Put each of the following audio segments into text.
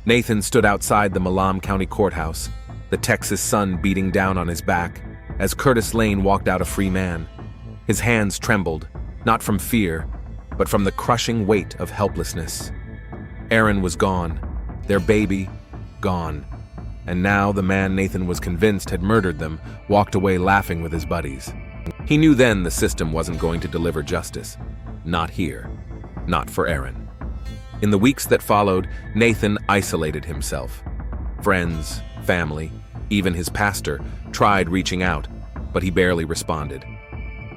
Nathan stood outside the Middleton County Courthouse, the Texas sun beating down on his back, as Curtis Lane walked out a free man. His hands trembled, not from fear, but from the crushing weight of helplessness. Aaron was gone, their baby, gone. And now the man Nathan was convinced had murdered them walked away laughing with his buddies. He knew then the system wasn't going to deliver justice. Not here. Not for Aaron. In the weeks that followed, Nathan isolated himself. Friends, family, even his pastor tried reaching out, but he barely responded.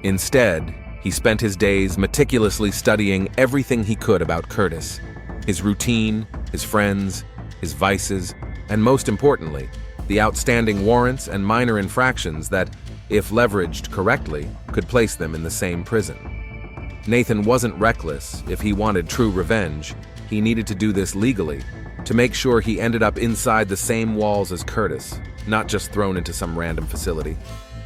Instead, he spent his days meticulously studying everything he could about Curtis, his routine, his friends, his vices, and most importantly, the outstanding warrants and minor infractions that, if leveraged correctly, could place them in the same prison. Nathan wasn't reckless. If he wanted true revenge, he needed to do this legally, to make sure he ended up inside the same walls as Curtis, not just thrown into some random facility.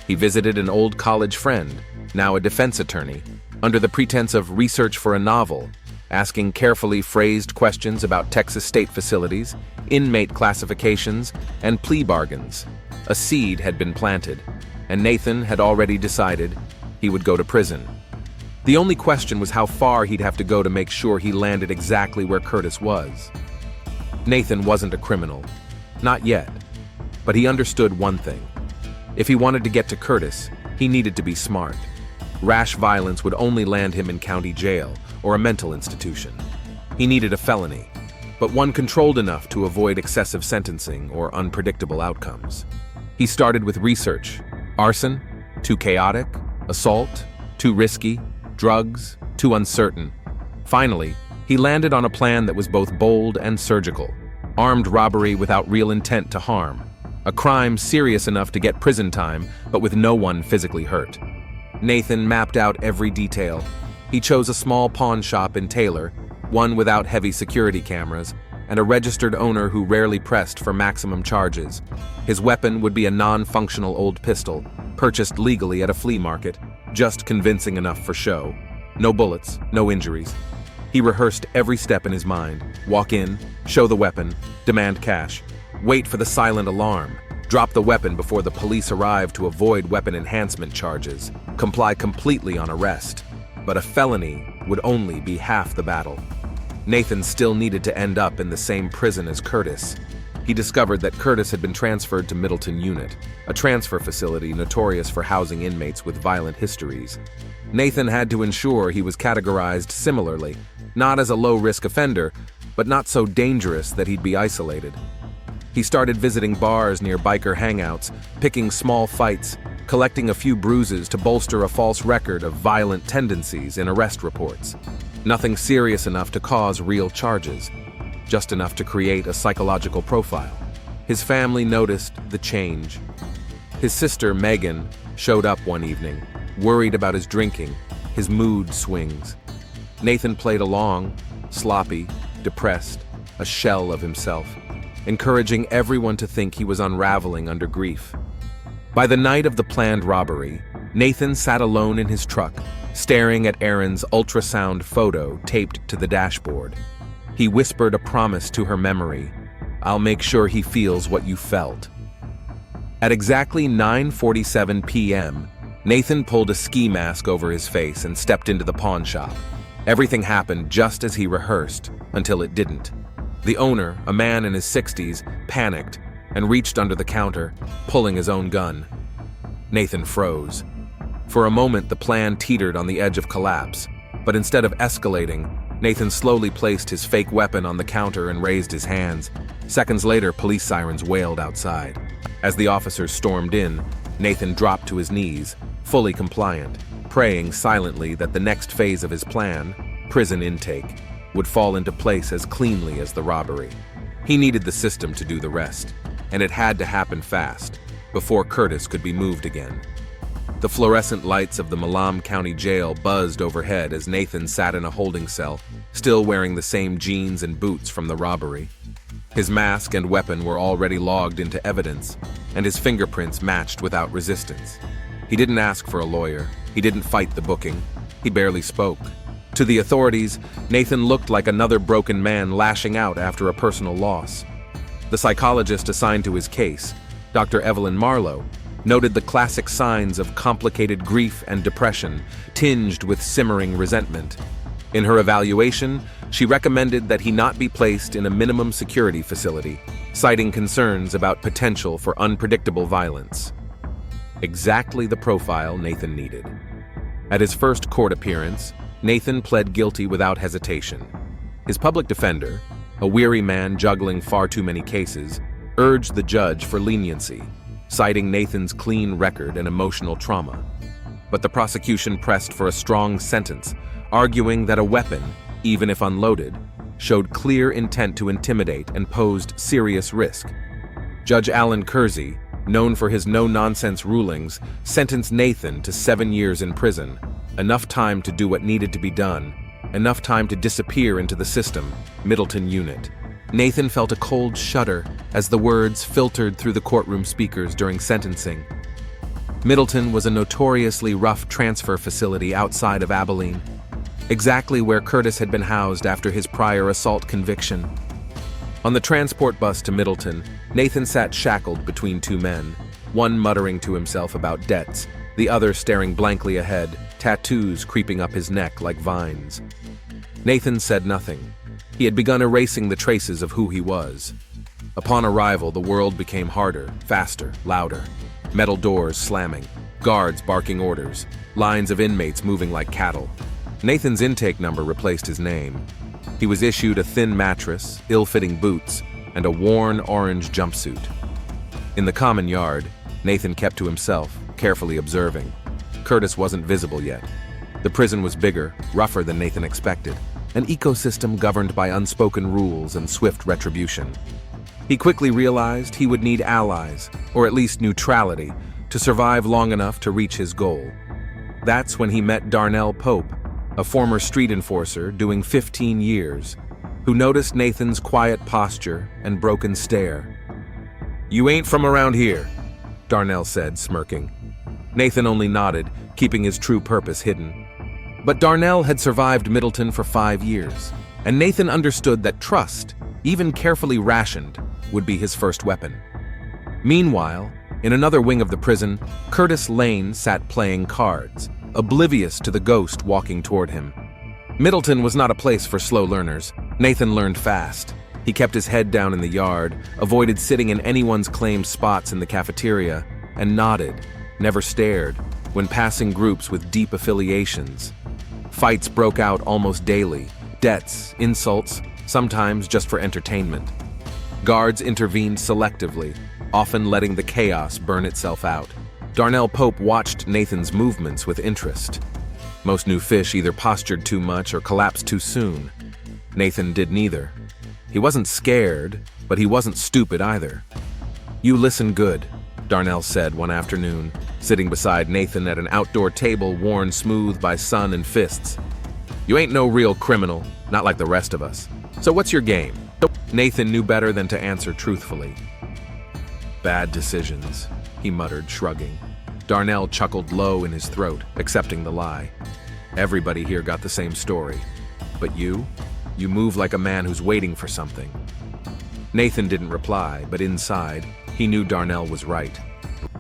He visited an old college friend, now a defense attorney, under the pretense of research for a novel, asking carefully phrased questions about Texas state facilities, inmate classifications, and plea bargains. A seed had been planted, and Nathan had already decided he would go to prison. The only question was how far he'd have to go to make sure he landed exactly where Curtis was. Nathan wasn't a criminal. Not yet. But he understood one thing. If he wanted to get to Curtis, he needed to be smart. Rash violence would only land him in county jail or a mental institution. He needed a felony, but one controlled enough to avoid excessive sentencing or unpredictable outcomes. He started with research. Arson? Too chaotic. Assault? Too risky. Drugs? Too uncertain. Finally, he landed on a plan that was both bold and surgical. Armed robbery without real intent to harm. A crime serious enough to get prison time, but with no one physically hurt. Nathan mapped out every detail. He chose a small pawn shop in Taylor, one without heavy security cameras, and a registered owner who rarely pressed for maximum charges. His weapon would be a non-functional old pistol, purchased legally at a flea market, just convincing enough for show. No bullets, no injuries. He rehearsed every step in his mind. Walk in, show the weapon, demand cash, wait for the silent alarm, drop the weapon before the police arrive to avoid weapon enhancement charges, comply completely on arrest. But a felony would only be half the battle. Nathan still needed to end up in the same prison as Curtis. He discovered that Curtis had been transferred to Middleton Unit, a transfer facility notorious for housing inmates with violent histories. Nathan had to ensure he was categorized similarly, not as a low-risk offender, but not so dangerous that he'd be isolated. He started visiting bars near biker hangouts, picking small fights, collecting a few bruises to bolster a false record of violent tendencies in arrest reports. Nothing serious enough to cause real charges, just enough to create a psychological profile. His family noticed the change. His sister, Megan, showed up one evening, worried about his drinking, his mood swings. Nathan played along, sloppy, depressed, a shell of himself, encouraging everyone to think he was unraveling under grief. By the night of the planned robbery, Nathan sat alone in his truck, staring at Erin's ultrasound photo taped to the dashboard. He whispered a promise to her memory. "I'll make sure he feels what you felt." At exactly 9:47 p.m., Nathan pulled a ski mask over his face and stepped into the pawn shop. Everything happened just as he rehearsed, until it didn't. The owner, a man in his 60s, panicked and reached under the counter, pulling his own gun. Nathan froze. For a moment, the plan teetered on the edge of collapse, but instead of escalating, Nathan slowly placed his fake weapon on the counter and raised his hands. Seconds later, police sirens wailed outside. As the officers stormed in, Nathan dropped to his knees, fully compliant, praying silently that the next phase of his plan, prison intake, would fall into place as cleanly as the robbery. He needed the system to do the rest, and it had to happen fast, before Curtis could be moved again. The fluorescent lights of the Middleton County Jail buzzed overhead as Nathan sat in a holding cell, still wearing the same jeans and boots from the robbery. His mask and weapon were already logged into evidence, and his fingerprints matched without resistance. He didn't ask for a lawyer. He didn't fight the booking. He barely spoke. To the authorities, Nathan looked like another broken man lashing out after a personal loss. The psychologist assigned to his case, Dr. Evelyn Marlowe, noted the classic signs of complicated grief and depression, tinged with simmering resentment. In her evaluation, she recommended that he not be placed in a minimum security facility, citing concerns about potential for unpredictable violence. Exactly the profile Nathan needed. At his first court appearance, Nathan pled guilty without hesitation. His public defender, a weary man juggling far too many cases, urged the judge for leniency, citing Nathan's clean record and emotional trauma. But the prosecution pressed for a strong sentence, arguing that a weapon, even if unloaded, showed clear intent to intimidate and posed serious risk. Judge Alan Kersey, known for his no-nonsense rulings, sentenced Nathan to 7 years in prison, enough time to do what needed to be done, enough time to disappear into the system, Middleton unit. Nathan felt a cold shudder as the words filtered through the courtroom speakers during sentencing. Middleton was a notoriously rough transfer facility outside of Abilene, exactly where Curtis had been housed after his prior assault conviction. On the transport bus to Middleton, Nathan sat shackled between two men, one muttering to himself about debts, the other staring blankly ahead, tattoos creeping up his neck like vines. Nathan said nothing. He had begun erasing the traces of who he was. Upon arrival, the world became harder, faster, louder. Metal doors slamming, guards barking orders, lines of inmates moving like cattle. Nathan's intake number replaced his name. He was issued a thin mattress, ill-fitting boots, and a worn orange jumpsuit. In the common yard, Nathan kept to himself, carefully observing. Curtis wasn't visible yet. The prison was bigger, rougher than Nathan expected, an ecosystem governed by unspoken rules and swift retribution. He quickly realized he would need allies, or at least neutrality, to survive long enough to reach his goal. That's when he met Darnell Pope, a former street enforcer doing 15 years, who noticed Nathan's quiet posture and broken stare. "You ain't from around here," Darnell said, smirking. Nathan only nodded, keeping his true purpose hidden. But Darnell had survived Middleton for 5 years, and Nathan understood that trust, even carefully rationed, would be his first weapon. Meanwhile, in another wing of the prison, Curtis Lane sat playing cards, oblivious to the ghost walking toward him. Middleton was not a place for slow learners. Nathan learned fast. He kept his head down in the yard, avoided sitting in anyone's claimed spots in the cafeteria, and nodded, never stared, when passing groups with deep affiliations. Fights broke out almost daily, debts, insults, sometimes just for entertainment. Guards intervened selectively, often letting the chaos burn itself out. Darnell Pope watched Nathan's movements with interest. Most new fish either postured too much or collapsed too soon. Nathan did neither. He wasn't scared, but he wasn't stupid either. "You listen good," Darnell said one afternoon, sitting beside Nathan at an outdoor table worn smooth by sun and fists. "You ain't no real criminal, not like the rest of us. So what's your game?" Nathan knew better than to answer truthfully. "Bad decisions," he muttered, shrugging. Darnell chuckled low in his throat, accepting the lie. "Everybody here got the same story. But you move like a man who's waiting for something." Nathan didn't reply, but inside, he knew Darnell was right.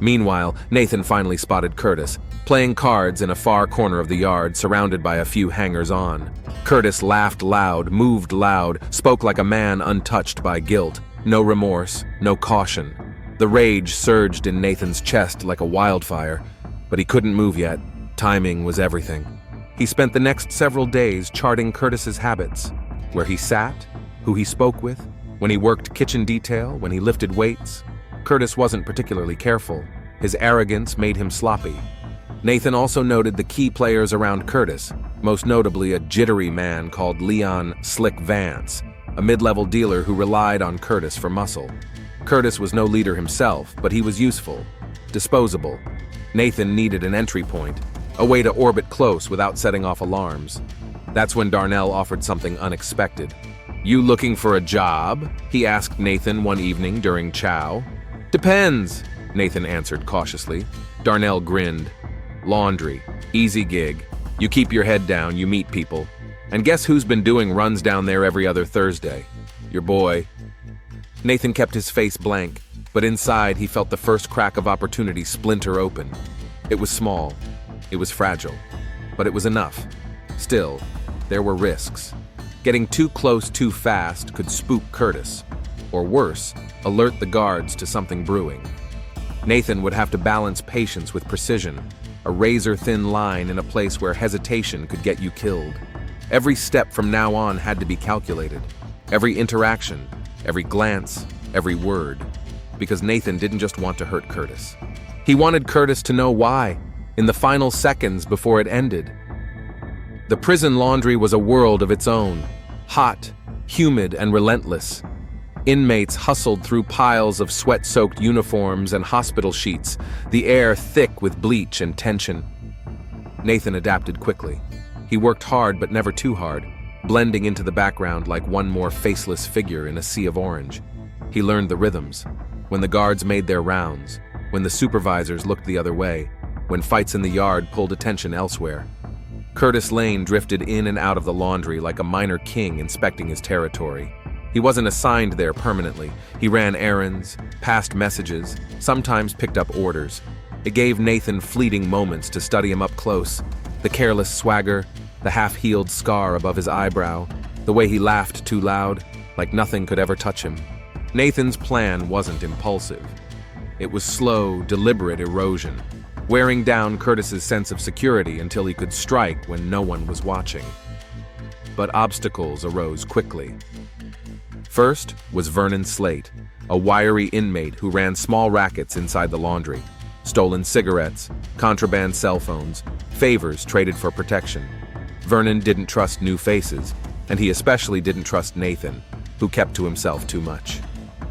Meanwhile, Nathan finally spotted Curtis, playing cards in a far corner of the yard, surrounded by a few hangers-on. Curtis laughed loud, moved loud, spoke like a man untouched by guilt. No remorse, no caution. The rage surged in Nathan's chest like a wildfire, but he couldn't move yet. Timing was everything. He spent the next several days charting Curtis's habits, where he sat, who he spoke with, when he worked kitchen detail, when he lifted weights. Curtis wasn't particularly careful. His arrogance made him sloppy. Nathan also noted the key players around Curtis, most notably a jittery man called Leon "Slick" Vance, a mid-level dealer who relied on Curtis for muscle. Curtis was no leader himself, but he was useful, disposable. Nathan needed an entry point, a way to orbit close without setting off alarms. That's when Darnell offered something unexpected. "You looking for a job?" he asked Nathan one evening during chow. "Depends," Nathan answered cautiously. Darnell grinned. "Laundry. Easy gig. You keep your head down, you meet people. And guess who's been doing runs down there every other Thursday? Your boy. Nathan kept his face blank, but inside he felt the first crack of opportunity splinter open. It was small, it was fragile, but it was enough. Still, there were risks. Getting too close too fast could spook Curtis, or worse, alert the guards to something brewing. Nathan would have to balance patience with precision, a razor-thin line in a place where hesitation could get you killed. Every step from now on had to be calculated. Every interaction, every glance, every word. Because Nathan didn't just want to hurt Curtis. He wanted Curtis to know why, in the final seconds before it ended. The prison laundry was a world of its own. Hot, humid, and relentless. Inmates hustled through piles of sweat-soaked uniforms and hospital sheets, the air thick with bleach and tension. Nathan adapted quickly. He worked hard but never too hard, blending into the background like one more faceless figure in a sea of orange. He learned the rhythms. When the guards made their rounds, when the supervisors looked the other way, when fights in the yard pulled attention elsewhere. Curtis Lane drifted in and out of the laundry like a minor king inspecting his territory. He wasn't assigned there permanently. He ran errands, passed messages, sometimes picked up orders. It gave Nathan fleeting moments to study him up close. The careless swagger, the half-healed scar above his eyebrow, the way he laughed too loud, like nothing could ever touch him. Nathan's plan wasn't impulsive. It was slow, deliberate erosion, wearing down Curtis's sense of security until he could strike when no one was watching. But obstacles arose quickly. First was Vernon Slate, a wiry inmate who ran small rackets inside the laundry. Stolen cigarettes, contraband cell phones, favors traded for protection. Vernon didn't trust new faces, and he especially didn't trust Nathan, who kept to himself too much.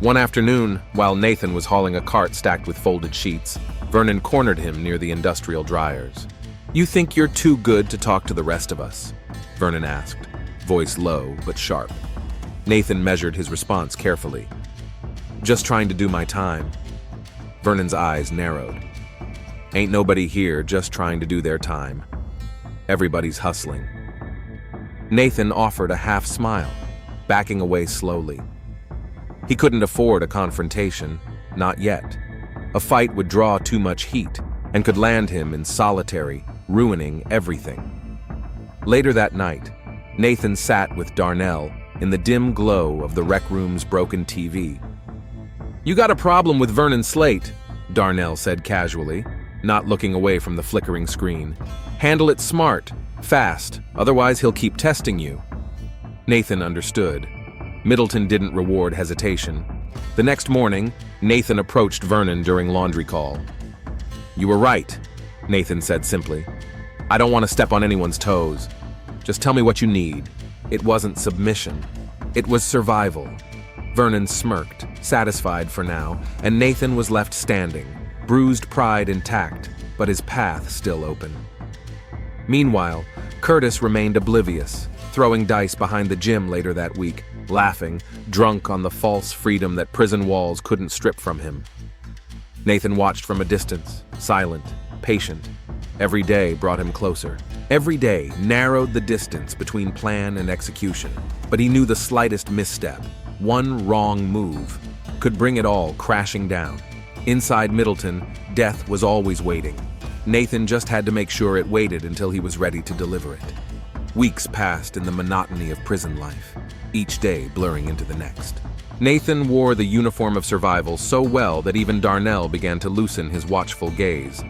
One afternoon, while Nathan was hauling a cart stacked with folded sheets, Vernon cornered him near the industrial dryers. "You think you're too good to talk to the rest of us?" Vernon asked, voice low but sharp. Nathan measured his response carefully. "Just trying to do my time." Vernon's eyes narrowed. "Ain't nobody here just trying to do their time. Everybody's hustling." Nathan offered a half smile, backing away slowly. He couldn't afford a confrontation, not yet. A fight would draw too much heat and could land him in solitary, ruining everything. Later that night, Nathan sat with Darnell in the dim glow of the rec room's broken TV. "You got a problem with Vernon Slate," Darnell said casually, not looking away from the flickering screen. "Handle it smart, fast, otherwise he'll keep testing you." Nathan understood. Middleton didn't reward hesitation. The next morning, Nathan approached Vernon during laundry call. "You were right," Nathan said simply. "I don't want to step on anyone's toes. Just tell me what you need." It wasn't submission. It was survival. Vernon smirked, satisfied for now, and Nathan was left standing, bruised pride intact, but his path still open. Meanwhile, Curtis remained oblivious, throwing dice behind the gym later that week, laughing, drunk on the false freedom that prison walls couldn't strip from him. Nathan watched from a distance, silent, patient. Every day brought him closer. Every day narrowed the distance between plan and execution. But he knew the slightest misstep, one wrong move, could bring it all crashing down. Inside Middleton, death was always waiting. Nathan just had to make sure it waited until he was ready to deliver it. Weeks passed in the monotony of prison life, each day blurring into the next. Nathan wore the uniform of survival so well that even Darnell began to loosen his watchful gaze.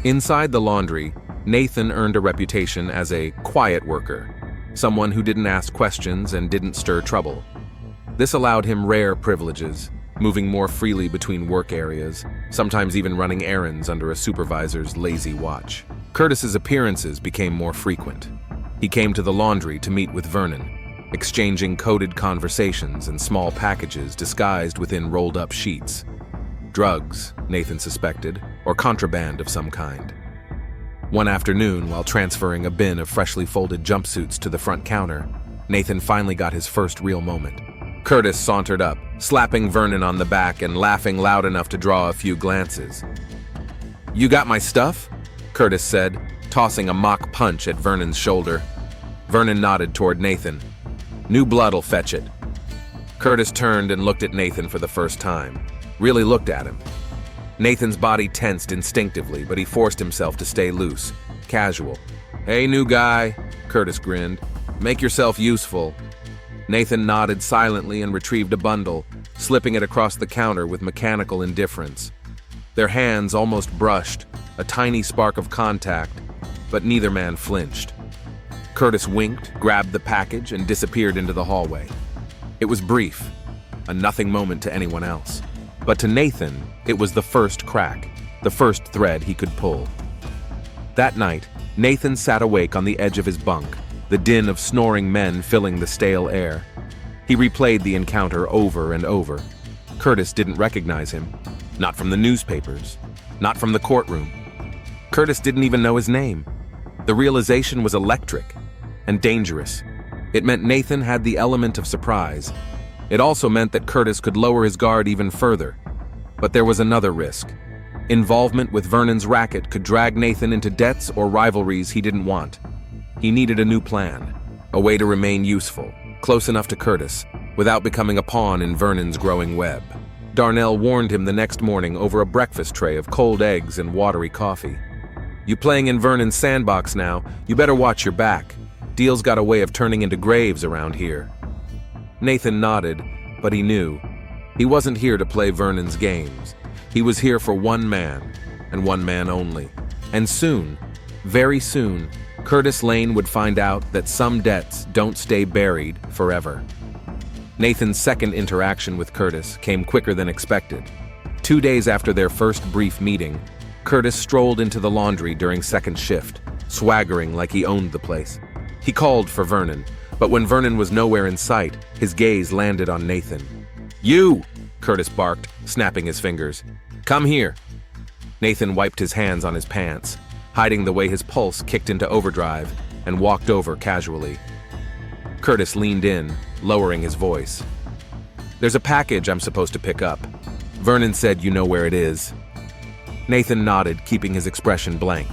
Inside the laundry, Nathan earned a reputation as a quiet worker, someone who didn't ask questions and didn't stir trouble. This allowed him rare privileges, moving more freely between work areas, sometimes even running errands under a supervisor's lazy watch. Curtis's appearances became more frequent. He came to the laundry to meet with Vernon, exchanging coded conversations and small packages disguised within rolled-up sheets. Drugs, Nathan suspected, or contraband of some kind. One afternoon, while transferring a bin of freshly folded jumpsuits to the front counter, Nathan finally got his first real moment. Curtis sauntered up, slapping Vernon on the back and laughing loud enough to draw a few glances. "You got my stuff?" Curtis said, tossing a mock punch at Vernon's shoulder. Vernon nodded toward Nathan. "New blood'll fetch it." Curtis turned and looked at Nathan for the first time. Really looked at him. Nathan's body tensed instinctively, but he forced himself to stay loose, casual. "Hey, new guy," Curtis grinned. "Make yourself useful." Nathan nodded silently and retrieved a bundle, slipping it across the counter with mechanical indifference. Their hands almost brushed, a tiny spark of contact, but neither man flinched. Curtis winked, grabbed the package, and disappeared into the hallway. It was brief, a nothing moment to anyone else. But to Nathan, it was the first crack, the first thread he could pull. That night, Nathan sat awake on the edge of his bunk, the din of snoring men filling the stale air. He replayed the encounter over and over. Curtis didn't recognize him. Not from the newspapers. Not from the courtroom. Curtis didn't even know his name. The realization was electric and dangerous. It meant Nathan had the element of surprise. It also meant that Curtis could lower his guard even further. But there was another risk. Involvement with Vernon's racket could drag Nathan into debts or rivalries he didn't want. He needed a new plan, a way to remain useful, close enough to Curtis, without becoming a pawn in Vernon's growing web. Darnell warned him the next morning over a breakfast tray of cold eggs and watery coffee. "You playing in Vernon's sandbox now, you better watch your back. Deals got a way of turning into graves around here." Nathan nodded, but he knew. He wasn't here to play Vernon's games. He was here for one man, and one man only. And soon, very soon, Curtis Lane would find out that some debts don't stay buried forever. Nathan's second interaction with Curtis came quicker than expected. 2 days after their first brief meeting, Curtis strolled into the laundry during second shift, swaggering like he owned the place. He called for Vernon, but when Vernon was nowhere in sight, his gaze landed on Nathan. "You!" Curtis barked, snapping his fingers. "Come here." Nathan wiped his hands on his pants, hiding the way his pulse kicked into overdrive, and walked over casually. Curtis leaned in, lowering his voice. "There's a package I'm supposed to pick up. Vernon said you know where it is." Nathan nodded, keeping his expression blank.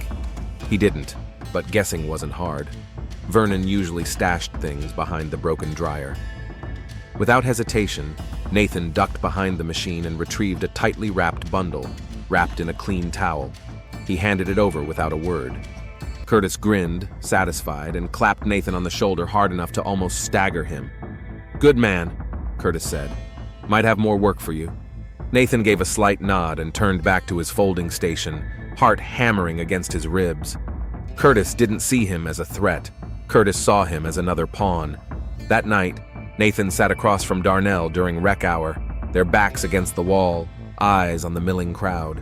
He didn't, but guessing wasn't hard. Vernon usually stashed things behind the broken dryer. Without hesitation, Nathan ducked behind the machine and retrieved a tightly wrapped bundle, wrapped in a clean towel. He handed it over without a word. Curtis grinned, satisfied, and clapped Nathan on the shoulder hard enough to almost stagger him. "Good man," Curtis said. "Might have more work for you." Nathan gave a slight nod and turned back to his folding station, heart hammering against his ribs. Curtis didn't see him as a threat. Curtis saw him as another pawn. That night, Nathan sat across from Darnell during rec hour, their backs against the wall, eyes on the milling crowd.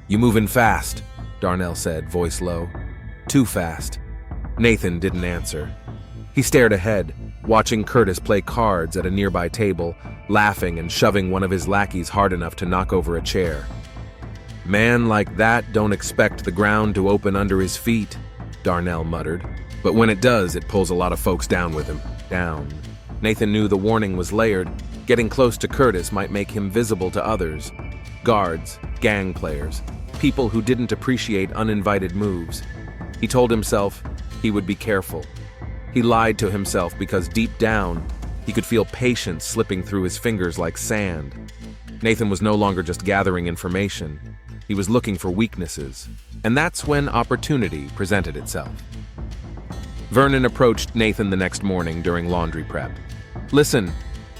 "You moving fast," Darnell said, voice low. "Too fast." Nathan didn't answer. He stared ahead, watching Curtis play cards at a nearby table, laughing and shoving one of his lackeys hard enough to knock over a chair. "Man like that don't expect the ground to open under his feet," Darnell muttered. "But when it does, it pulls a lot of folks down with him. Down." Nathan knew the warning was layered. Getting close to Curtis might make him visible to others. Guards, gang players, people who didn't appreciate uninvited moves. He told himself he would be careful. He lied to himself because deep down, he could feel patience slipping through his fingers like sand. Nathan was no longer just gathering information. He was looking for weaknesses. And that's when opportunity presented itself. Vernon approached Nathan the next morning during laundry prep. "Listen,"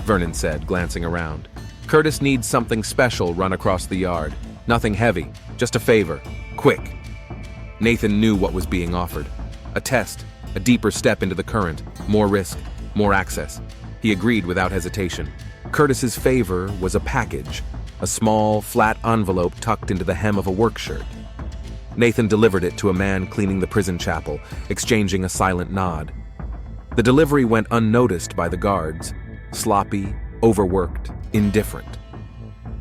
Vernon said, glancing around. "Curtis needs something special run across the yard. Nothing heavy, just a favor. Quick." Nathan knew what was being offered. A test, a deeper step into the current, more risk, more access. He agreed without hesitation. Curtis's favor was a package, a small, flat envelope tucked into the hem of a work shirt. Nathan delivered it to a man cleaning the prison chapel, exchanging a silent nod. The delivery went unnoticed by the guards, sloppy, overworked, indifferent.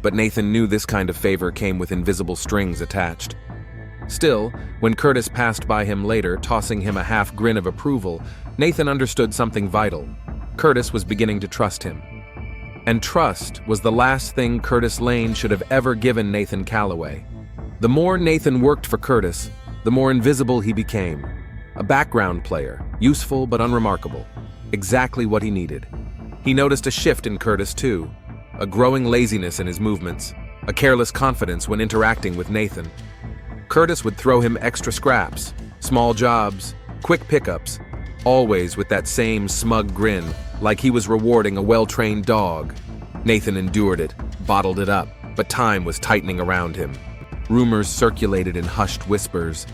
But Nathan knew this kind of favor came with invisible strings attached. Still, when Curtis passed by him later, tossing him a half grin of approval, Nathan understood something vital. Curtis was beginning to trust him. And trust was the last thing Curtis Lane should have ever given Nathan Calloway. The more Nathan worked for Curtis, the more invisible he became. A background player, useful but unremarkable. Exactly what he needed. He noticed a shift in Curtis, too. A growing laziness in his movements, a careless confidence when interacting with Nathan. Curtis would throw him extra scraps, small jobs, quick pickups, always with that same smug grin, like he was rewarding a well-trained dog. Nathan endured it, bottled it up, but time was tightening around him. Rumors circulated in hushed whispers.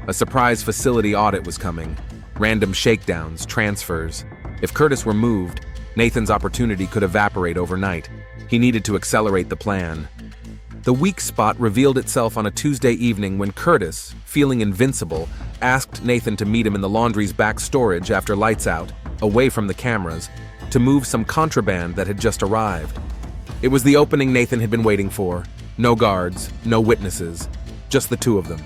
A surprise facility audit was coming. Random shakedowns, transfers. If Curtis were moved, Nathan's opportunity could evaporate overnight. He needed to accelerate the plan. The weak spot revealed itself on a Tuesday evening when Curtis, feeling invincible, asked Nathan to meet him in the laundry's back storage after lights out, away from the cameras, to move some contraband that had just arrived. It was the opening Nathan had been waiting for. No guards, no witnesses, just the two of them.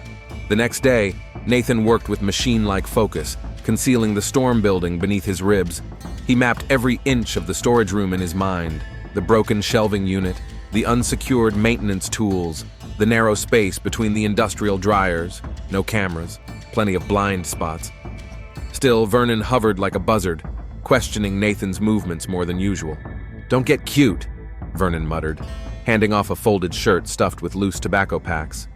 The next day, Nathan worked with machine-like focus, concealing the storm building beneath his ribs. He mapped every inch of the storage room in his mind, the broken shelving unit, the unsecured maintenance tools, the narrow space between the industrial dryers, no cameras, plenty of blind spots. Still, Vernon hovered like a buzzard, questioning Nathan's movements more than usual. "Don't get cute," Vernon muttered, handing off a folded shirt stuffed with loose tobacco packs.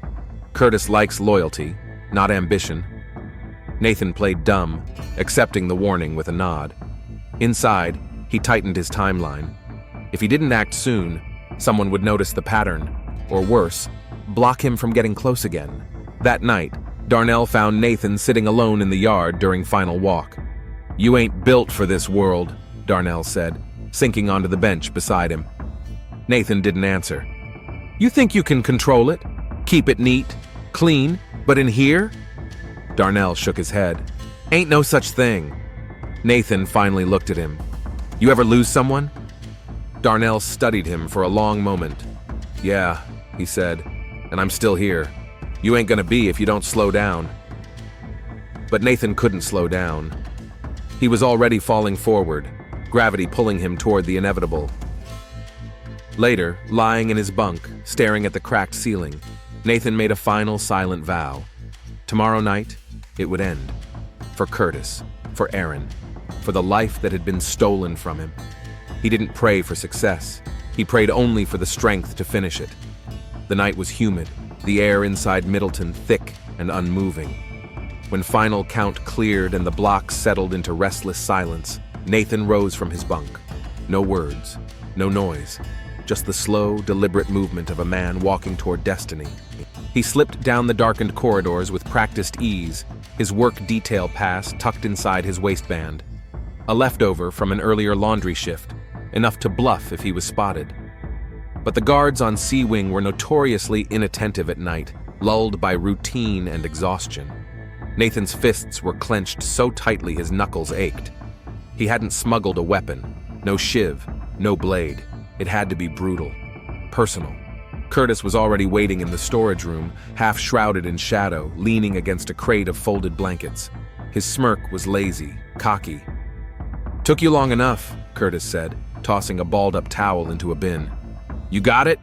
"Curtis likes loyalty, not ambition." Nathan played dumb, accepting the warning with a nod. Inside, he tightened his timeline. If he didn't act soon, someone would notice the pattern, or worse, block him from getting close again. That night, Darnell found Nathan sitting alone in the yard during final walk. "You ain't built for this world," Darnell said, sinking onto the bench beside him. Nathan didn't answer. "You think you can control it? Keep it neat, clean, but in here?" Darnell shook his head. "Ain't no such thing." Nathan finally looked at him. "You ever lose someone?" Darnell studied him for a long moment. "Yeah," he said, "and I'm still here. You ain't gonna be if you don't slow down." But Nathan couldn't slow down. He was already falling forward, gravity pulling him toward the inevitable. Later, lying in his bunk, staring at the cracked ceiling, Nathan made a final silent vow. Tomorrow night, it would end. For Curtis, for Aaron, for the life that had been stolen from him. He didn't pray for success. He prayed only for the strength to finish it. The night was humid, the air inside Middleton thick and unmoving. When final count cleared and the block settled into restless silence, Nathan rose from his bunk. No words, no noise, just the slow, deliberate movement of a man walking toward destiny. He slipped down the darkened corridors with practiced ease, his work detail pass tucked inside his waistband. A leftover from an earlier laundry shift, enough to bluff if he was spotted. But the guards on C Wing were notoriously inattentive at night, lulled by routine and exhaustion. Nathan's fists were clenched so tightly his knuckles ached. He hadn't smuggled a weapon, no shiv, no blade. It had to be brutal, personal. Curtis was already waiting in the storage room, half shrouded in shadow, leaning against a crate of folded blankets. His smirk was lazy, cocky. "Took you long enough," Curtis said, tossing a balled-up towel into a bin. "You got it?"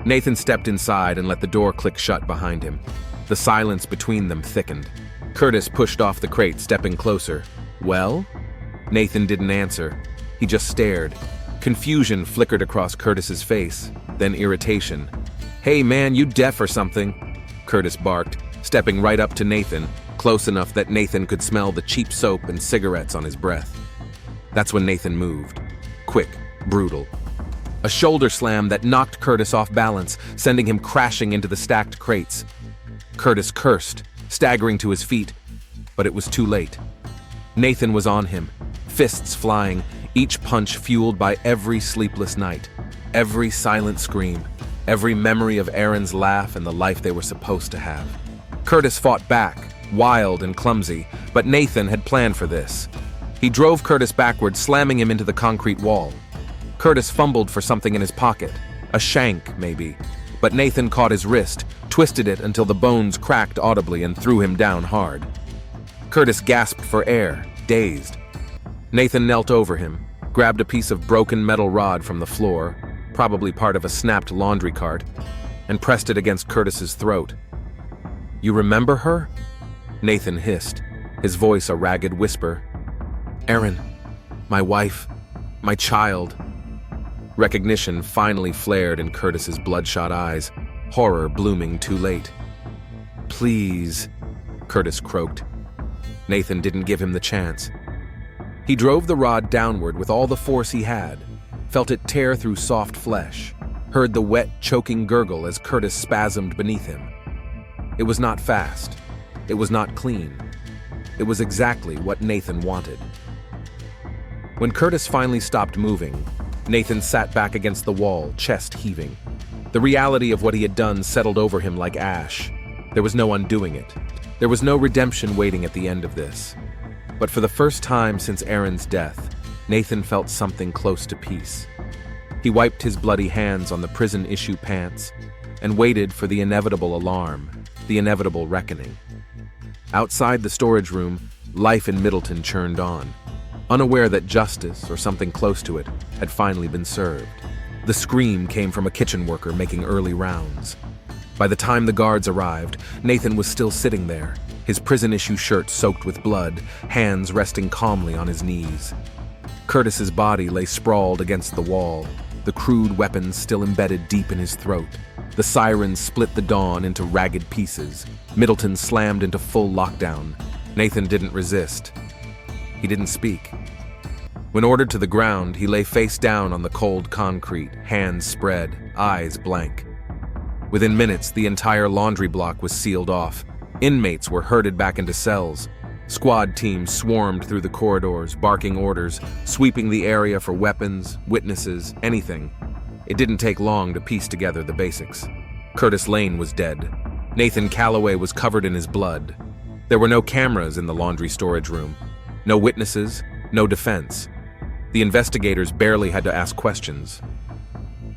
Nathan stepped inside and let the door click shut behind him. The silence between them thickened. Curtis pushed off the crate, stepping closer. "Well?" Nathan didn't answer. He just stared. Confusion flickered across Curtis's face, then irritation. "Hey man, you deaf or something?" Curtis barked, stepping right up to Nathan, close enough that Nathan could smell the cheap soap and cigarettes on his breath. That's when Nathan moved. Quick, brutal. A shoulder slam that knocked Curtis off balance, sending him crashing into the stacked crates. Curtis cursed, staggering to his feet, but it was too late. Nathan was on him, fists flying, each punch fueled by every sleepless night, every silent scream, every memory of Aaron's laugh and the life they were supposed to have. Curtis fought back, wild and clumsy, but Nathan had planned for this. He drove Curtis backward, slamming him into the concrete wall. Curtis fumbled for something in his pocket, a shank, maybe, but Nathan caught his wrist, twisted it until the bones cracked audibly and threw him down hard. Curtis gasped for air, dazed. Nathan knelt over him, grabbed a piece of broken metal rod from the floor, probably part of a snapped laundry cart, and pressed it against Curtis's throat. "You remember her?" Nathan hissed. his voice a ragged whisper. "Erin, my wife, my child." Recognition finally flared in Curtis's bloodshot eyes, horror blooming too late. "Please," Curtis croaked. Nathan didn't give him the chance. He drove the rod downward with all the force he had, felt it tear through soft flesh, heard the wet, choking gurgle as Curtis spasmed beneath him. It was not fast. It was not clean. It was exactly what Nathan wanted. When Curtis finally stopped moving, Nathan sat back against the wall, chest heaving. The reality of what he had done settled over him like ash. There was no undoing it. There was no redemption waiting at the end of this. But for the first time since Erin's death, Nathan felt something close to peace. He wiped his bloody hands on the prison-issue pants and waited for the inevitable alarm, the inevitable reckoning. Outside the storage room, life in Middleton churned on, unaware that justice, or something close to it, had finally been served. The scream came from a kitchen worker making early rounds. By the time the guards arrived, Nathan was still sitting there, his prison-issue shirt soaked with blood, hands resting calmly on his knees. Curtis's body lay sprawled against the wall, the crude weapons still embedded deep in his throat. The sirens split the dawn into ragged pieces. Middleton slammed into full lockdown. Nathan didn't resist. He didn't speak. When ordered to the ground, he lay face down on the cold concrete, hands spread, eyes blank. Within minutes, the entire laundry block was sealed off. Inmates were herded back into cells. Squad teams swarmed through the corridors, barking orders, sweeping the area for weapons, witnesses, anything. It didn't take long to piece together the basics. Curtis Lane was dead. Nathan Calloway was covered in his blood. There were no cameras in the laundry storage room. No witnesses, no defense. The investigators barely had to ask questions.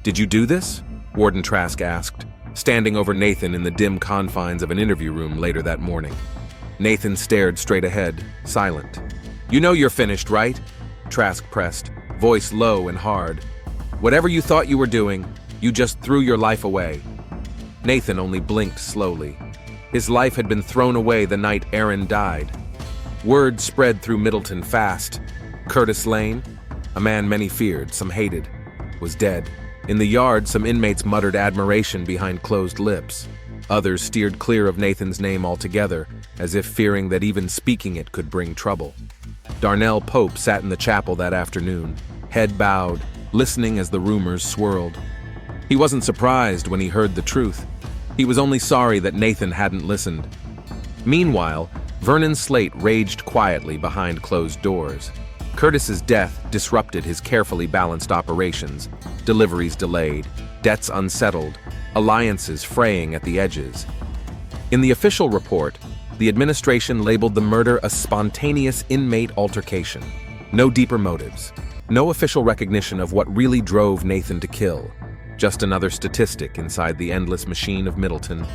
"Did you do this?" Warden Trask asked, standing over Nathan in the dim confines of an interview room later that morning. Nathan stared straight ahead, silent. "You know you're finished, right?" Trask pressed, voice low and hard. "Whatever you thought you were doing, you just threw your life away." Nathan only blinked slowly. His life had been thrown away the night Erin died. Word spread through Middleton fast. Curtis Lane, a man many feared, some hated, was dead. In the yard, some inmates muttered admiration behind closed lips. Others steered clear of Nathan's name altogether, as if fearing that even speaking it could bring trouble. Darnell Pope sat in the chapel that afternoon, head bowed, listening as the rumors swirled. He wasn't surprised when he heard the truth. He was only sorry that Nathan hadn't listened. Meanwhile, Vernon Slate raged quietly behind closed doors. Curtis's death disrupted his carefully balanced operations, deliveries delayed, debts unsettled, alliances fraying at the edges. In the official report, the administration labeled the murder a spontaneous inmate altercation. No deeper motives. No official recognition of what really drove Nathan to kill. Just another statistic inside the endless machine of Middleton.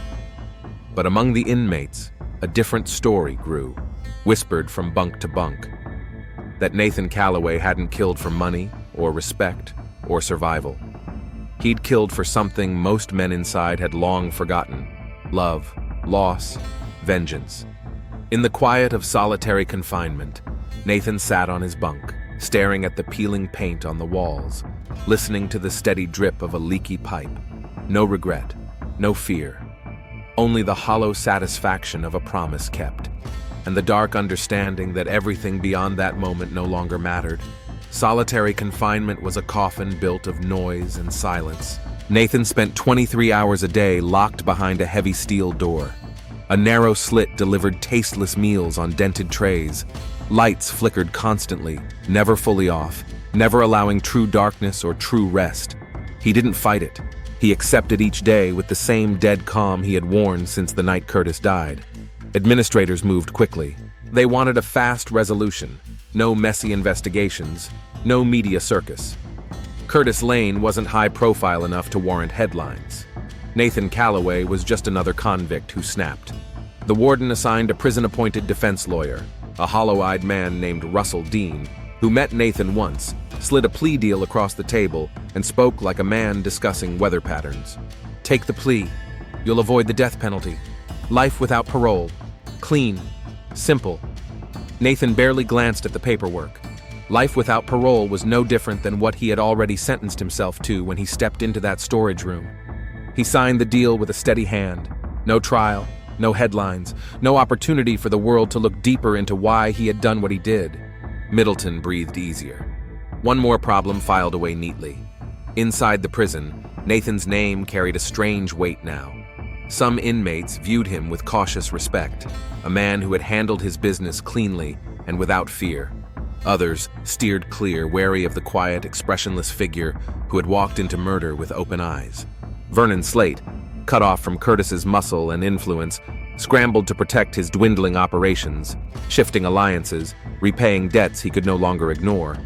But among the inmates, a different story grew, whispered from bunk to bunk. That Nathan Calloway hadn't killed for money, or respect, or survival. He'd killed for something most men inside had long forgotten: love, loss, vengeance. In the quiet of solitary confinement, Nathan sat on his bunk, staring at the peeling paint on the walls, listening to the steady drip of a leaky pipe. No regret, no fear. Only the hollow satisfaction of a promise kept, and the dark understanding that everything beyond that moment no longer mattered. Solitary confinement was a coffin built of noise and silence. Nathan spent 23 hours a day locked behind a heavy steel door. A narrow slit delivered tasteless meals on dented trays. Lights flickered constantly, never fully off, never allowing true darkness or true rest. He didn't fight it. He accepted each day with the same dead calm he had worn since the night Curtis died. Administrators moved quickly. They wanted a fast resolution, no messy investigations, no media circus. Curtis Lane wasn't high profile enough to warrant headlines. Nathan Calloway was just another convict who snapped. The warden assigned a prison-appointed defense lawyer, a hollow-eyed man named Russell Dean, who met Nathan once, slid a plea deal across the table, and spoke like a man discussing weather patterns. "Take the plea. You'll avoid the death penalty. Life without parole. Clean. Simple. Nathan barely glanced at the paperwork. Life without parole was no different than what he had already sentenced himself to when he stepped into that storage room. He signed the deal with a steady hand. No trial, no headlines, no opportunity for the world to look deeper into why he had done what he did. Middleton breathed easier. One more problem filed away neatly. Inside the prison, Nathan's name carried a strange weight now. Some inmates viewed him with cautious respect, a man who had handled his business cleanly and without fear. Others steered clear, wary of the quiet, expressionless figure who had walked into murder with open eyes. Vernon Slate, cut off from Curtis's muscle and influence, scrambled to protect his dwindling operations, shifting alliances, repaying debts he could no longer ignore.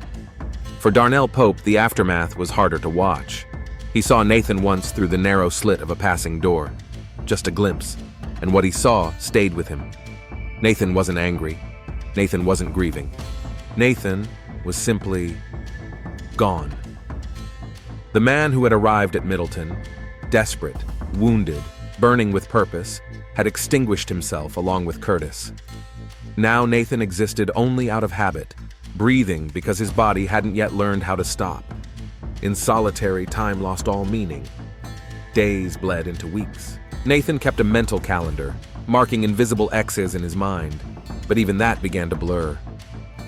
For Darnell Pope, the aftermath was harder to watch. He saw Nathan once through the narrow slit of a passing door. Just a glimpse, and what he saw stayed with him. Nathan wasn't angry. Nathan wasn't grieving. Nathan was simply gone. The man who had arrived at Middleton, desperate, wounded, burning with purpose, had extinguished himself along with Curtis. Now Nathan existed only out of habit, breathing because his body hadn't yet learned how to stop. In solitary, time lost all meaning. Days bled into weeks. Nathan kept a mental calendar, marking invisible X's in his mind, but even that began to blur.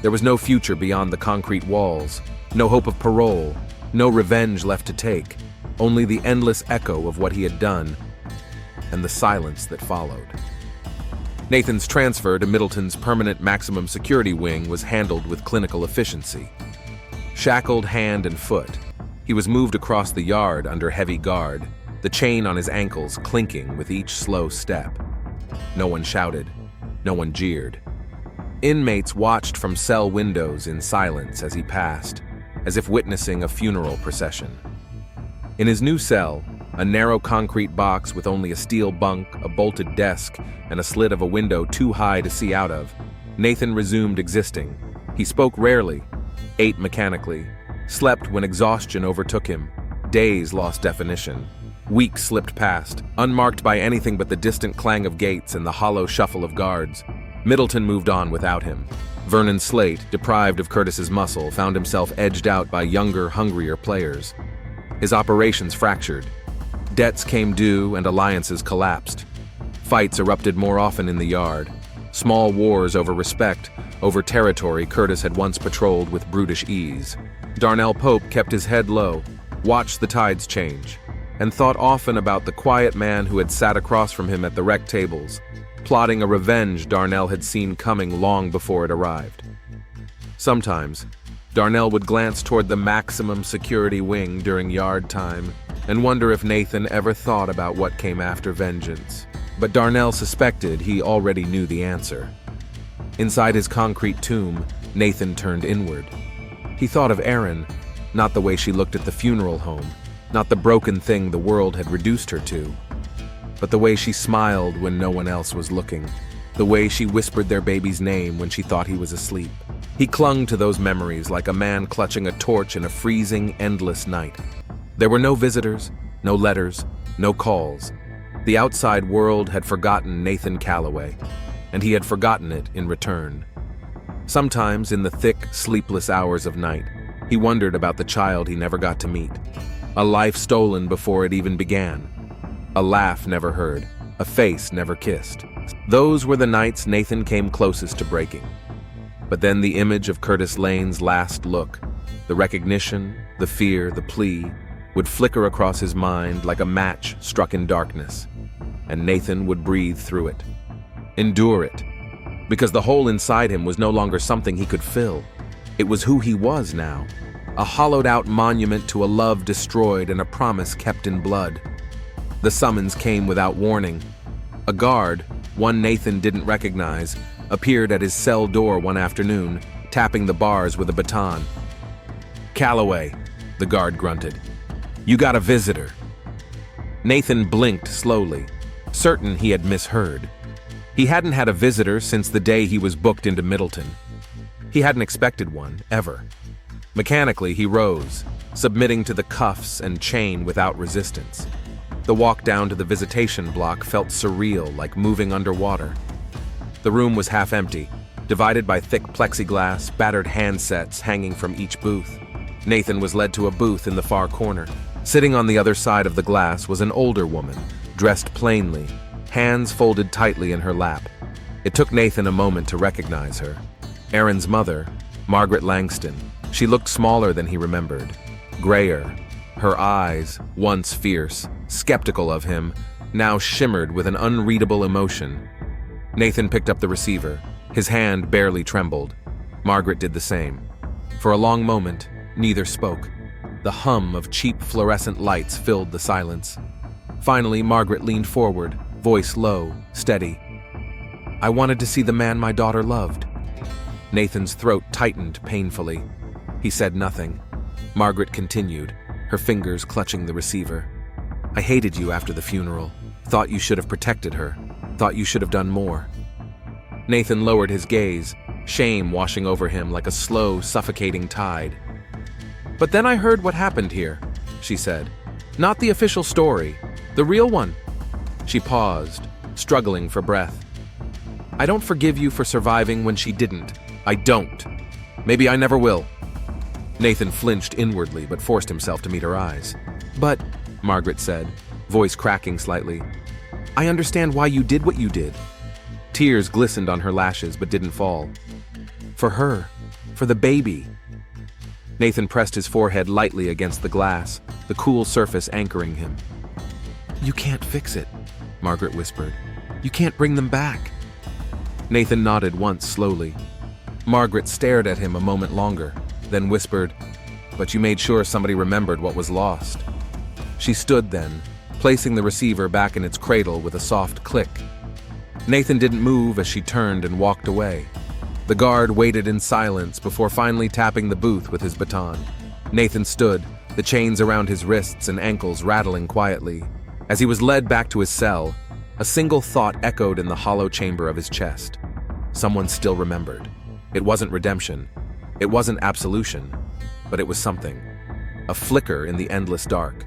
There was no future beyond the concrete walls, no hope of parole, no revenge left to take, only the endless echo of what he had done and the silence that followed. Nathan's transfer to Middleton's permanent maximum security wing was handled with clinical efficiency. Shackled hand and foot, he was moved across the yard under heavy guard, the chain on his ankles clinking with each slow step. No one shouted, no one jeered. Inmates watched from cell windows in silence as he passed, as if witnessing a funeral procession. In his new cell, a narrow concrete box with only a steel bunk, a bolted desk, and a slit of a window too high to see out of, Nathan resumed existing. He spoke rarely, ate mechanically, slept when exhaustion overtook him. Days lost definition. Weeks slipped past, unmarked by anything but the distant clang of gates and the hollow shuffle of guards. Middleton moved on without him. Vernon Slate, deprived of Curtis's muscle, found himself edged out by younger, hungrier players. His operations fractured. Debts came due and alliances collapsed. Fights erupted more often in the yard. Small wars over respect, over territory Curtis had once patrolled with brutish ease. Darnell Pope kept his head low, watched the tides change, and thought often about the quiet man who had sat across from him at the rec tables, plotting a revenge Darnell had seen coming long before it arrived. Sometimes, Darnell would glance toward the maximum security wing during yard time and wonder if Nathan ever thought about what came after vengeance. But Darnell suspected he already knew the answer. Inside his concrete tomb, Nathan turned inward. He thought of Erin, not the way she looked at the funeral home, not the broken thing the world had reduced her to, but the way she smiled when no one else was looking, the way she whispered their baby's name when she thought he was asleep. He clung to those memories like a man clutching a torch in a freezing, endless night. There were no visitors, no letters, no calls. The outside world had forgotten Nathan Calloway, and he had forgotten it in return. Sometimes, in the thick, sleepless hours of night, he wondered about the child he never got to meet. A life stolen before it even began. A laugh never heard, a face never kissed. Those were the nights Nathan came closest to breaking. But then the image of Curtis Lane's last look, the recognition, the fear, the plea, would flicker across his mind like a match struck in darkness, and Nathan would breathe through it. Endure it, because the hole inside him was no longer something he could fill. It was who he was now, a hollowed-out monument to a love destroyed and a promise kept in blood. The summons came without warning. A guard, one Nathan didn't recognize, appeared at his cell door one afternoon, tapping the bars with a baton. "Calloway," the guard grunted. "You got a visitor." Nathan blinked slowly, certain he had misheard. He hadn't had a visitor since the day he was booked into Middleton. He hadn't expected one, ever. Mechanically, he rose, submitting to the cuffs and chain without resistance. The walk down to the visitation block felt surreal, like moving underwater. The room was half empty, divided by thick plexiglass, battered handsets hanging from each booth. Nathan was led to a booth in the far corner. Sitting on the other side of the glass was an older woman, dressed plainly, hands folded tightly in her lap. It took Nathan a moment to recognize her. Aaron's mother, Margaret Langston. She looked smaller than he remembered, grayer. Her eyes, once fierce, skeptical of him, now shimmered with an unreadable emotion. Nathan picked up the receiver. His hand barely trembled. Margaret did the same. For a long moment, neither spoke. The hum of cheap fluorescent lights filled the silence. Finally, Margaret leaned forward, voice low, steady. "I wanted to see the man my daughter loved." Nathan's throat tightened painfully. He said nothing. Margaret continued, her fingers clutching the receiver. "I hated you after the funeral. Thought you should have protected her. Thought you should have done more." Nathan lowered his gaze, shame washing over him like a slow, suffocating tide. "But then I heard what happened here," she said. "Not the official story, the real one." She paused, struggling for breath. "I don't forgive you for surviving when she didn't. I don't. Maybe I never will." Nathan flinched inwardly but forced himself to meet her eyes. "But," Margaret said, voice cracking slightly, "I understand why you did what you did." Tears glistened on her lashes but didn't fall. "For her. For the baby." Nathan pressed his forehead lightly against the glass, the cool surface anchoring him. "You can't fix it," Margaret whispered. "You can't bring them back." Nathan nodded once slowly. Margaret stared at him a moment longer, then whispered, "But you made sure somebody remembered what was lost." She stood then, placing the receiver back in its cradle with a soft click. Nathan didn't move as she turned and walked away. The guard waited in silence before finally tapping the booth with his baton. Nathan stood, the chains around his wrists and ankles rattling quietly. As he was led back to his cell, a single thought echoed in the hollow chamber of his chest. Someone still remembered. It wasn't redemption. It wasn't absolution. But it was something. A flicker in the endless dark.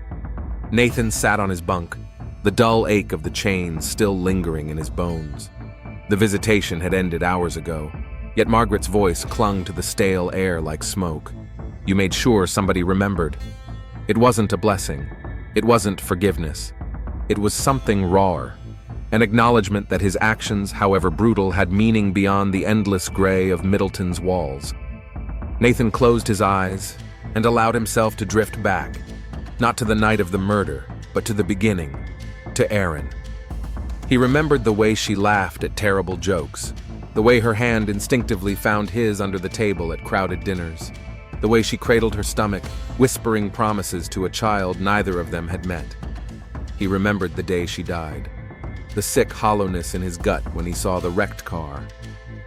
Nathan sat on his bunk, the dull ache of the chains still lingering in his bones. The visitation had ended hours ago, yet Margaret's voice clung to the stale air like smoke. You made sure somebody remembered. It wasn't a blessing. It wasn't forgiveness. It was something rawer. An acknowledgement that his actions, however brutal, had meaning beyond the endless gray of Middleton's walls. Nathan closed his eyes and allowed himself to drift back, not to the night of the murder, but to the beginning, to Erin. He remembered the way she laughed at terrible jokes, the way her hand instinctively found his under the table at crowded dinners, the way she cradled her stomach, whispering promises to a child neither of them had met. He remembered the day she died, the sick hollowness in his gut when he saw the wrecked car,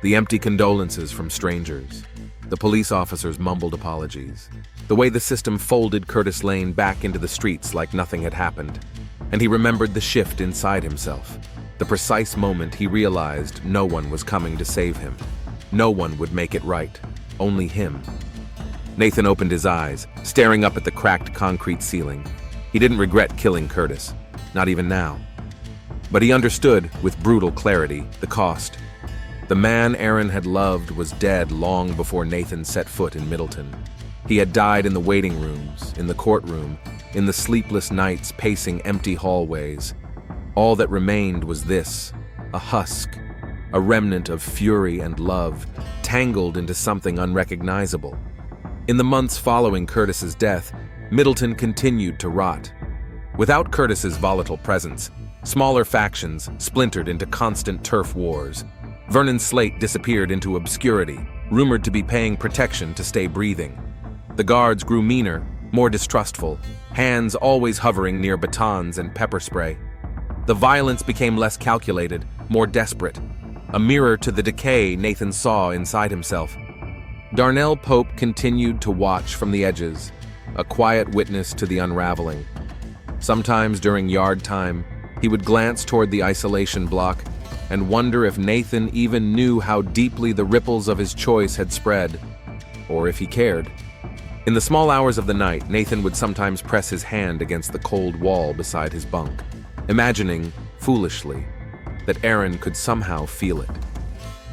the empty condolences from strangers, the police officers' mumbled apologies, the way the system folded Curtis Lane back into the streets like nothing had happened. And he remembered the shift inside himself, the precise moment he realized no one was coming to save him. No one would make it right, only him. Nathan opened his eyes, staring up at the cracked concrete ceiling. He didn't regret killing Curtis, not even now. But he understood, with brutal clarity, the cost. The man Erin had loved was dead long before Nathan set foot in Middleton. He had died in the waiting rooms, in the courtroom, in the sleepless nights pacing empty hallways. All that remained was this, a husk, a remnant of fury and love, tangled into something unrecognizable. In the months following Curtis's death, Middleton continued to rot. Without Curtis's volatile presence, smaller factions splintered into constant turf wars. Vernon Slate disappeared into obscurity, rumored to be paying protection to stay breathing. The guards grew meaner, more distrustful, hands always hovering near batons and pepper spray. The violence became less calculated, more desperate, a mirror to the decay Nathan saw inside himself. Darnell Pope continued to watch from the edges, a quiet witness to the unraveling. Sometimes during yard time, he would glance toward the isolation block and wonder if Nathan even knew how deeply the ripples of his choice had spread, or if he cared. In the small hours of the night, Nathan would sometimes press his hand against the cold wall beside his bunk, imagining, foolishly, that Erin could somehow feel it.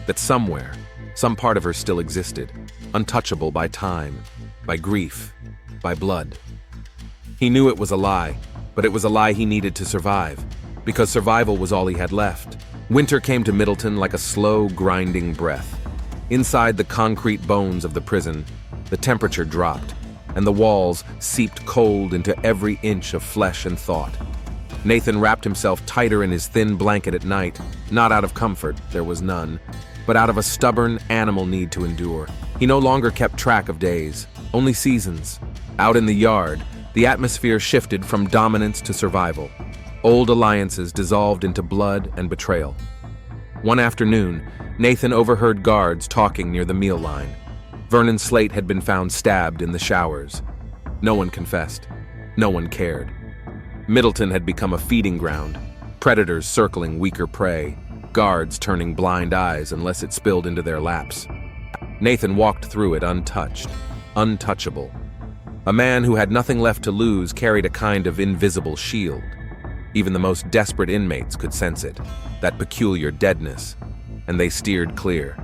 That somewhere, Some part of her still existed, untouchable by time, by grief, by blood. He knew it was a lie, but it was a lie he needed to survive, because survival was all he had left. Winter came to Middleton like a slow, grinding breath. Inside the concrete bones of the prison, the temperature dropped, and the walls seeped cold into every inch of flesh and thought. Nathan wrapped himself tighter in his thin blanket at night, not out of comfort, there was none, but out of a stubborn, animal need to endure. He no longer kept track of days, only seasons. Out in the yard, the atmosphere shifted from dominance to survival. Old alliances dissolved into blood and betrayal. One afternoon, Nathan overheard guards talking near the meal line. Vernon Slate had been found stabbed in the showers. No one confessed. No one cared. Middleton had become a feeding ground, predators circling weaker prey, guards turning blind eyes unless it spilled into their laps. Nathan walked through it untouched, untouchable. A man who had nothing left to lose carried a kind of invisible shield. Even the most desperate inmates could sense it, that peculiar deadness, and they steered clear.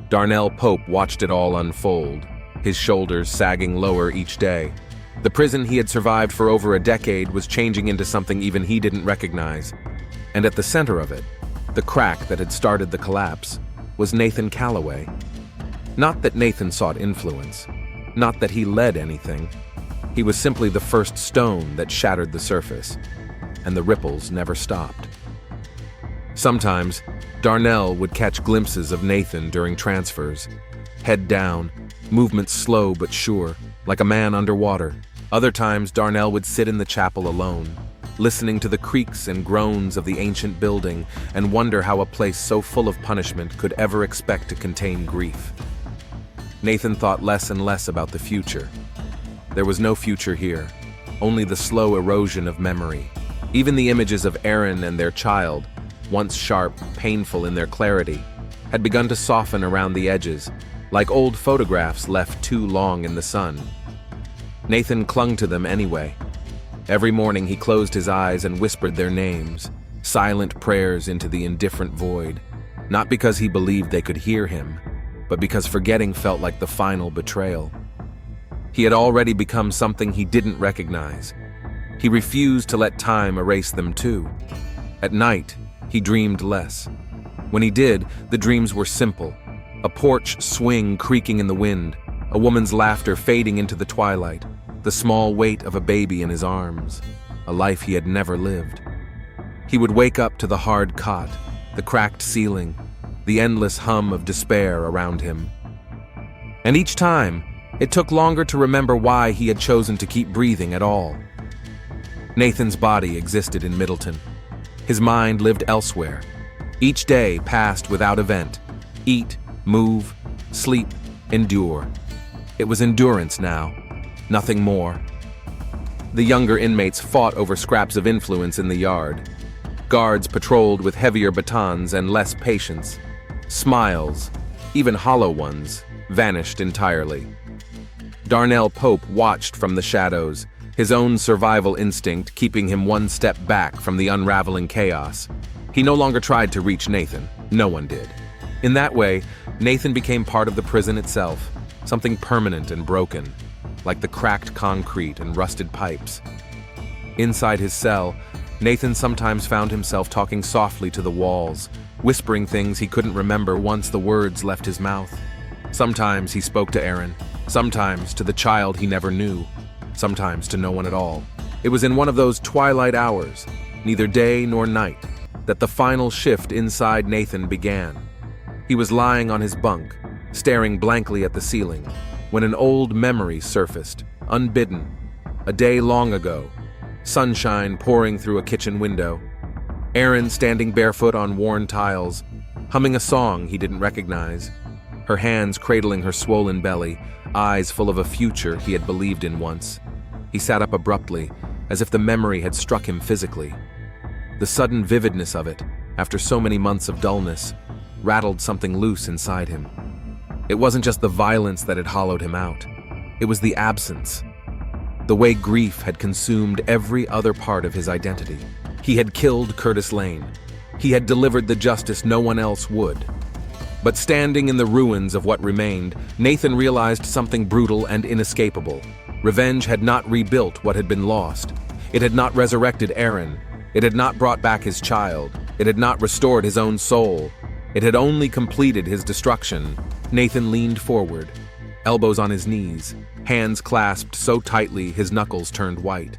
Darnell Pope watched it all unfold, his shoulders sagging lower each day. The prison he had survived for over a decade was changing into something even he didn't recognize. And at the center of it, the crack that had started the collapse, was Nathan Calloway. Not that Nathan sought influence, not that he led anything. He was simply the first stone that shattered the surface, and the ripples never stopped. Sometimes, Darnell would catch glimpses of Nathan during transfers, head down, movements slow but sure, like a man underwater. Other times, Darnell would sit in the chapel alone, listening to the creaks and groans of the ancient building and wonder how a place so full of punishment could ever expect to contain grief. Nathan thought less and less about the future. There was no future here, only the slow erosion of memory. Even the images of Aaron and their child, once sharp, painful in their clarity, had begun to soften around the edges, like old photographs left too long in the sun. Nathan clung to them anyway. Every morning he closed his eyes and whispered their names, silent prayers into the indifferent void, not because he believed they could hear him, but because forgetting felt like the final betrayal. He had already become something he didn't recognize. He refused to let time erase them too. At night, he dreamed less. When he did, the dreams were simple. A porch swing creaking in the wind, a woman's laughter fading into the twilight, the small weight of a baby in his arms, a life he had never lived. He would wake up to the hard cot, the cracked ceiling, the endless hum of despair around him. And each time, it took longer to remember why he had chosen to keep breathing at all. Nathan's body existed in Middleton. His mind lived elsewhere. Each day passed without event. Eat, move, sleep, endure. It was endurance now, nothing more. The younger inmates fought over scraps of influence in the yard. Guards patrolled with heavier batons and less patience. Smiles, even hollow ones, vanished entirely. Darnell Pope watched from the shadows, his own survival instinct keeping him one step back from the unraveling chaos. He no longer tried to reach Nathan. No one did. In that way, Nathan became part of the prison itself, something permanent and broken, like the cracked concrete and rusted pipes. Inside his cell, Nathan sometimes found himself talking softly to the walls, whispering things he couldn't remember once the words left his mouth. Sometimes he spoke to Aaron, sometimes to the child he never knew, sometimes to no one at all. It was in one of those twilight hours, neither day nor night, that the final shift inside Nathan began. He was lying on his bunk, staring blankly at the ceiling, when an old memory surfaced, unbidden. A day long ago, sunshine pouring through a kitchen window, Aaron standing barefoot on worn tiles, humming a song he didn't recognize, her hands cradling her swollen belly, eyes full of a future he had believed in once. He sat up abruptly, as if the memory had struck him physically. The sudden vividness of it, after so many months of dullness, rattled something loose inside him. It wasn't just the violence that had hollowed him out. It was the absence. The way grief had consumed every other part of his identity. He had killed Curtis Lane. He had delivered the justice no one else would. But standing in the ruins of what remained, Nathan realized something brutal and inescapable. Revenge had not rebuilt what had been lost. It had not resurrected Aaron. It had not brought back his child. It had not restored his own soul. It had only completed his destruction. Nathan leaned forward, elbows on his knees, hands clasped so tightly his knuckles turned white.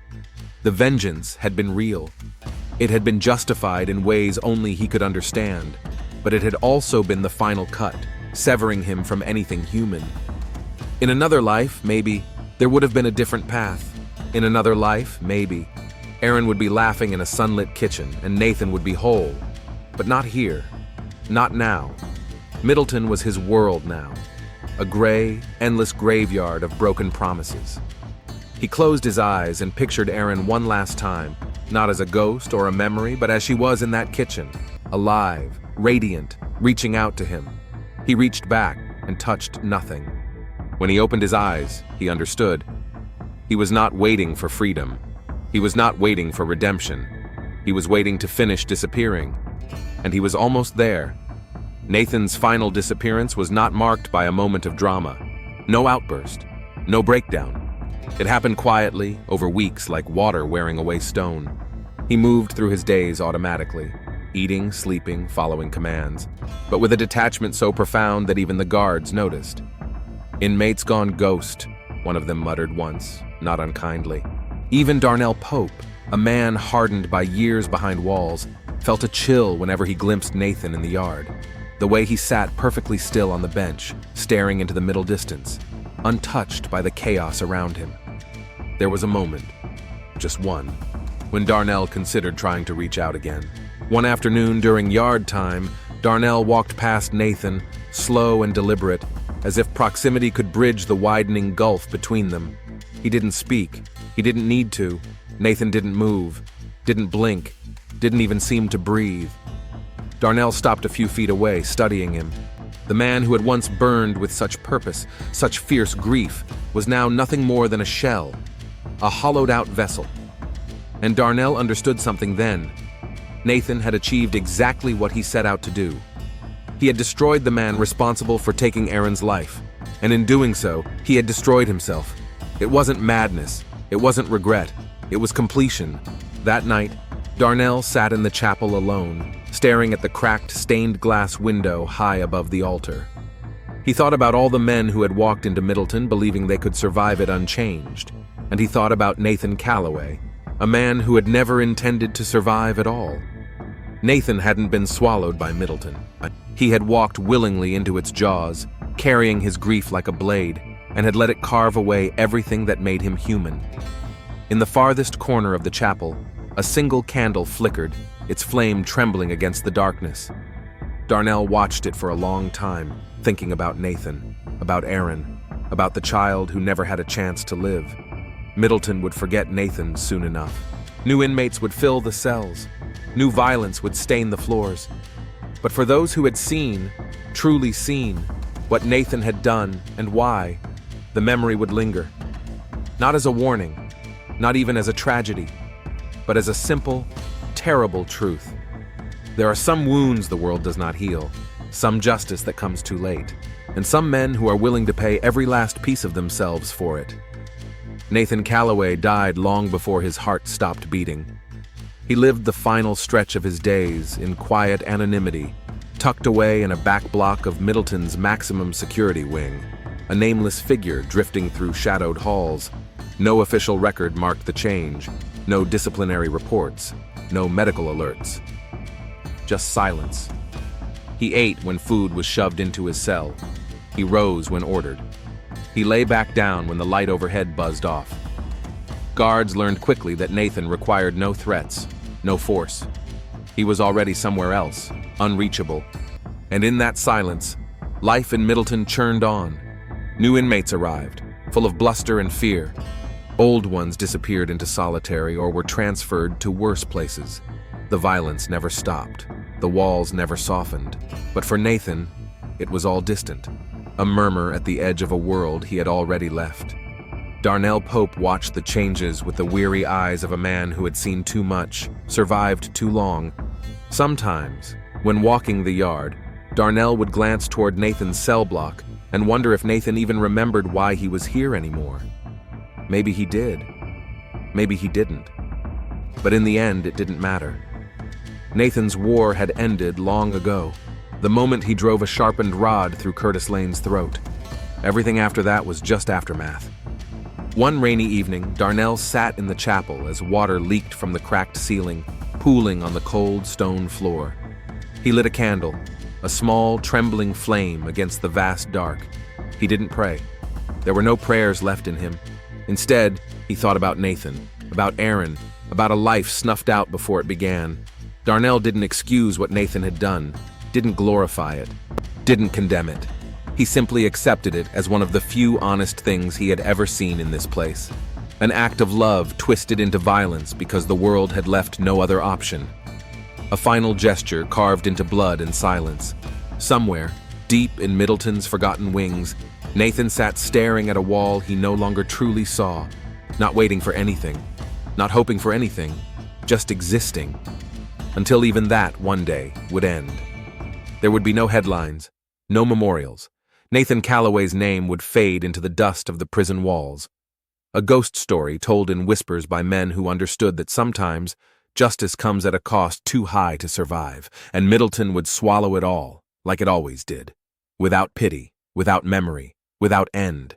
The vengeance had been real. It had been justified in ways only he could understand, but it had also been the final cut, severing him from anything human. In another life, maybe, there would have been a different path. In another life, maybe, Aaron would be laughing in a sunlit kitchen and Nathan would be whole. But not here. Not now. Middleton was his world now. A gray, endless graveyard of broken promises. He closed his eyes and pictured Aaron one last time, not as a ghost or a memory, but as she was in that kitchen, alive, radiant, reaching out to him. He reached back and touched nothing. When he opened his eyes, he understood. He was not waiting for freedom. He was not waiting for redemption. He was waiting to finish disappearing. And he was almost there. Nathan's final disappearance was not marked by a moment of drama. No outburst. No breakdown. It happened quietly, over weeks, like water wearing away stone. He moved through his days automatically, eating, sleeping, following commands, but with a detachment so profound that even the guards noticed. "Inmates gone ghost," one of them muttered once, not unkindly. Even Darnell Pope, a man hardened by years behind walls, felt a chill whenever he glimpsed Nathan in the yard. The way he sat perfectly still on the bench, staring into the middle distance, untouched by the chaos around him. There was a moment, just one, when Darnell considered trying to reach out again. One afternoon during yard time, Darnell walked past Nathan, slow and deliberate, as if proximity could bridge the widening gulf between them. He didn't speak. He didn't need to. Nathan didn't move, didn't blink, didn't even seem to breathe. Darnell stopped a few feet away, studying him. The man who had once burned with such purpose, such fierce grief, was now nothing more than a shell, a hollowed-out vessel. And Darnell understood something then. Nathan had achieved exactly what he set out to do. He had destroyed the man responsible for taking Aaron's life, and in doing so, he had destroyed himself. It wasn't madness, it wasn't regret, it was completion. That night, Darnell sat in the chapel alone, staring at the cracked, stained glass window high above the altar. He thought about all the men who had walked into Middleton believing they could survive it unchanged, and he thought about Nathan Calloway, a man who had never intended to survive at all. Nathan hadn't been swallowed by Middleton. He had walked willingly into its jaws, carrying his grief like a blade, and had let it carve away everything that made him human. In the farthest corner of the chapel, a single candle flickered, its flame trembling against the darkness. Darnell watched it for a long time, thinking about Nathan, about Aaron, about the child who never had a chance to live. Middleton would forget Nathan soon enough. New inmates would fill the cells. New violence would stain the floors. But for those who had seen, truly seen, what Nathan had done and why, the memory would linger. Not as a warning, not even as a tragedy, but as a simple, terrible truth. There are some wounds the world does not heal, some justice that comes too late, and some men who are willing to pay every last piece of themselves for it. Nathan Calloway died long before his heart stopped beating. He lived the final stretch of his days in quiet anonymity, tucked away in a back block of Middleton's maximum security wing, a nameless figure drifting through shadowed halls. No official record marked the change, no disciplinary reports, no medical alerts. Just silence. He ate when food was shoved into his cell. He rose when ordered. He lay back down when the light overhead buzzed off. Guards learned quickly that Nathan required no threats, no force. He was already somewhere else, unreachable. And in that silence, life in Middleton churned on. New inmates arrived, full of bluster and fear. Old ones disappeared into solitary or were transferred to worse places. The violence never stopped. The walls never softened. But for Nathan, it was all distant, a murmur at the edge of a world he had already left. Darnell Pope watched the changes with the weary eyes of a man who had seen too much, survived too long. Sometimes, when walking the yard, Darnell would glance toward Nathan's cell block and wonder if Nathan even remembered why he was here anymore. Maybe he did. Maybe he didn't. But in the end, it didn't matter. Nathan's war had ended long ago, the moment he drove a sharpened rod through Curtis Lane's throat. Everything after that was just aftermath. One rainy evening, Darnell sat in the chapel as water leaked from the cracked ceiling, pooling on the cold stone floor. He lit a candle, a small, trembling flame against the vast dark. He didn't pray. There were no prayers left in him. Instead, he thought about Nathan, about Aaron, about a life snuffed out before it began. Darnell didn't excuse what Nathan had done, didn't glorify it, didn't condemn it. He simply accepted it as one of the few honest things he had ever seen in this place. An act of love twisted into violence because the world had left no other option. A final gesture carved into blood and silence. Somewhere, deep in Middleton's forgotten wings, Nathan sat staring at a wall he no longer truly saw, not waiting for anything, not hoping for anything, just existing. Until even that, one day, would end. There would be no headlines, no memorials. Nathan Calloway's name would fade into the dust of the prison walls. A ghost story told in whispers by men who understood that sometimes justice comes at a cost too high to survive, and Middleton would swallow it all, like it always did. Without pity, without memory, without end.